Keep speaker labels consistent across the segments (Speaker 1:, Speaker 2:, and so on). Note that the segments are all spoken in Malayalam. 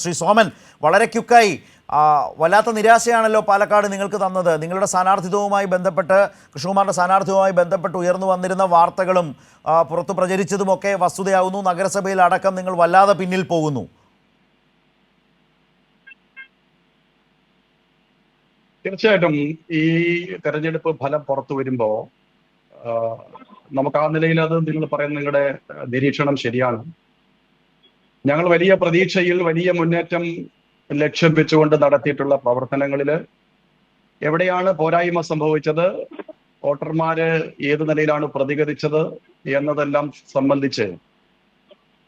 Speaker 1: ശ്രീ സോമൻ, വളരെ ക്യുക്കായി വല്ലാത്ത നിരാശയാണല്ലോ പാലക്കാട് നിങ്ങൾക്ക് തന്നത്. നിങ്ങളുടെ സ്ഥാനാർത്ഥിത്വവുമായി ബന്ധപ്പെട്ട്, കൃഷ്ണകുമാറിൻ്റെ സ്ഥാനാർത്ഥിത്വവുമായി ബന്ധപ്പെട്ട് ഉയർന്നു വന്നിരുന്ന വാർത്തകളും പുറത്തു പ്രചരിച്ചതുമൊക്കെ വസ്തുതയാകുന്നു. നഗരസഭയിൽ അടക്കം നിങ്ങൾ വല്ലാതെ പിന്നിൽ പോകുന്നു.
Speaker 2: തീർച്ചയായിട്ടും ഈ തെരഞ്ഞെടുപ്പ് ഫലം പുറത്തു വരുമ്പോൾ നമുക്ക് ആ നിലയിൽ അത് നിങ്ങൾ പറയുന്ന നിങ്ങളുടെ നിരീക്ഷണം ശരിയാണ്. ഞങ്ങൾ വലിയ പ്രതീക്ഷയിൽ വലിയ മുന്നേറ്റം ലക്ഷ്യം വെച്ചുകൊണ്ട് നടത്തിയിട്ടുള്ള പ്രവർത്തനങ്ങളിൽ എവിടെയാണ് പോരായ്മ സംഭവിച്ചത്, വോട്ടർമാര് ഏത് നിലയിലാണ് പ്രതികരിച്ചത് എന്നതെല്ലാം സംബന്ധിച്ച്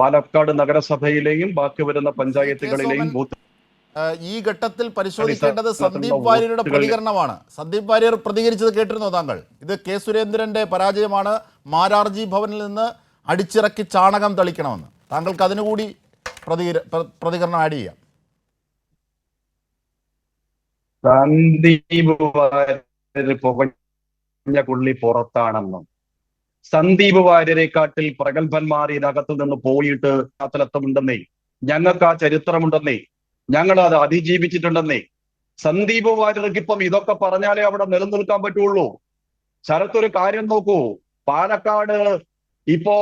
Speaker 2: പാലക്കാട് നഗരസഭയിലെയും ബാക്കി വരുന്ന പഞ്ചായത്തുകളിലെയും ബൂത്ത്
Speaker 3: ഈ ഘട്ടത്തിൽ പരിശോധിക്കേണ്ടത് സന്ദീപ് വാര്യരുടെ പ്രതികരണമാണ്. സന്ദീപ് വാര്യർ പ്രതികരിച്ചത് കേട്ടിരുന്നോ താങ്കൾ? ഇത് കെ സുരേന്ദ്രന്റെ പരാജയമാണ്, മാരാർജി ഭവനിൽ നിന്ന് അടിച്ചിറക്കി ചാണകം തളിക്കണമെന്ന്. താങ്കൾക്ക് അതിനുകൂടി പ്രതികരണം ആഡ് ചെയ്യാം.
Speaker 2: സന്ദീപ് വാര്യർ പുകഞ്ഞ പുള്ളി പുറത്താണെന്നും സന്ദീപ് വാര്യരെക്കാട്ടിൽ പ്രഗത്ഭന്മാർ ഇതിനകത്തു നിന്ന് പോയിട്ട് അത്തലത്വമുണ്ടെന്നേ, ഞങ്ങൾക്ക് ആ ചരിത്രമുണ്ടെന്നേ, ഞങ്ങൾ അത് അതിജീവിച്ചിട്ടുണ്ടെന്നേ. സന്ദീപ് വാര്യർക്ക് ഇപ്പം ഇതൊക്കെ പറഞ്ഞാലേ അവിടെ നിലനിൽക്കാൻ പറ്റുള്ളൂ. ശരത്തൊരു കാര്യം നോക്കൂ, പാലക്കാട് ഇപ്പോ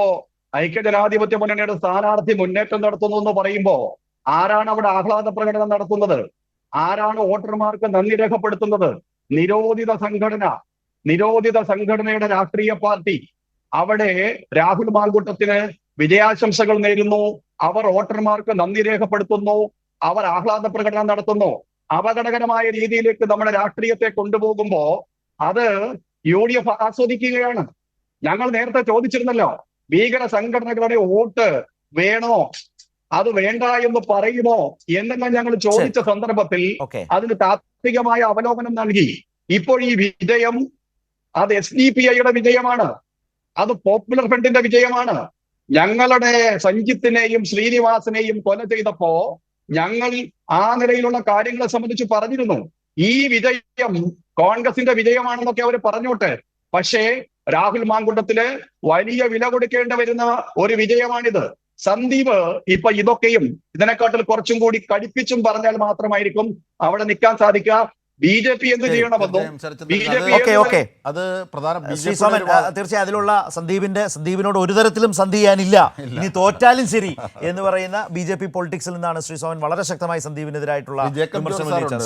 Speaker 2: ഐക്യജനാധിപത്യ മുന്നണിയുടെ സ്ഥാനാർത്ഥി മുന്നേറ്റം നടത്തുന്നു എന്ന് പറയുമ്പോ ആരാണ് അവിടെ ആഹ്ലാദ പ്രകടനം നടത്തുന്നത്? ആരാണ് വോട്ടർമാർക്ക് നന്ദി രേഖപ്പെടുത്തുന്നത്? നിരോധിത സംഘടനയുടെ രാഷ്ട്രീയ പാർട്ടി അവിടെ രാഹുൽ മാങ്കൂട്ടത്തിന് വിജയാശംസകൾ നേരുന്നു, അവർ വോട്ടർമാർക്ക് നന്ദി രേഖപ്പെടുത്തുന്നു, അവർ ആഹ്ലാദ പ്രകടനം നടത്തുന്നു. അപകടകരമായ രീതിയിലേക്ക് നമ്മുടെ രാഷ്ട്രീയത്തെ കൊണ്ടുപോകുമ്പോ അത് UDF ആസ്വദിക്കുകയാണ്. ഞങ്ങൾ നേരത്തെ ചോദിച്ചിരുന്നല്ലോ, ഭീകര സംഘടനകളുടെ വോട്ട് വേണോ, അത് വേണ്ട എന്ന് പറയുമോ എന്നെല്ലാം ഞങ്ങൾ ചോദിച്ച സന്ദർഭത്തിൽ അതിന് താത്വികമായ അവലോകനം നൽകി. ഇപ്പോൾ ഈ വിജയം അത് SDPIയുടെ വിജയമാണ്, അത് പോപ്പുലർ ഫ്രണ്ടിന്റെ വിജയമാണ്. ഞങ്ങളുടെ സഞ്ജിത്തിനെയും ശ്രീനിവാസനെയും കൊല ചെയ്തപ്പോ ഞങ്ങൾ ആ നിലയിലുള്ള കാര്യങ്ങളെ സംബന്ധിച്ച് പറഞ്ഞിരുന്നു. ഈ വിജയം കോൺഗ്രസിന്റെ വിജയമാണെന്നൊക്കെ അവർ പറഞ്ഞോട്ടെ, പക്ഷേ രാഹുൽ മാങ്കുണ്ടത്തില് വലിയ വില കൊടുക്കേണ്ടി വരുന്ന ഒരു വിജയമാണിത്. സന്ദീപ് ഇപ്പൊ ഇതൊക്കെയും ഇതിനെക്കാട്ടിൽ കുറച്ചും കൂടി കടുപ്പിച്ചും പറഞ്ഞാൽ മാത്രമായിരിക്കും അവിടെ നിൽക്കാൻ സാധിക്കുക. BJP എന്ത് ചെയ്യണമെന്നും
Speaker 1: തീർച്ചയായും അതിലുള്ള സന്ദീപിനോട് ഒരു തരത്തിലും സന്ധി ചെയ്യാനില്ല, ഇനി തോറ്റാലും ശരി എന്ന് പറയുന്ന BJP പൊളിറ്റിക്സിൽ നിന്നാണ് ശ്രീ സോമൻ വളരെ ശക്തമായി സന്ദീപിനെതിരായിട്ടുള്ള വിമർശനം ഉന്നയിച്ചത്.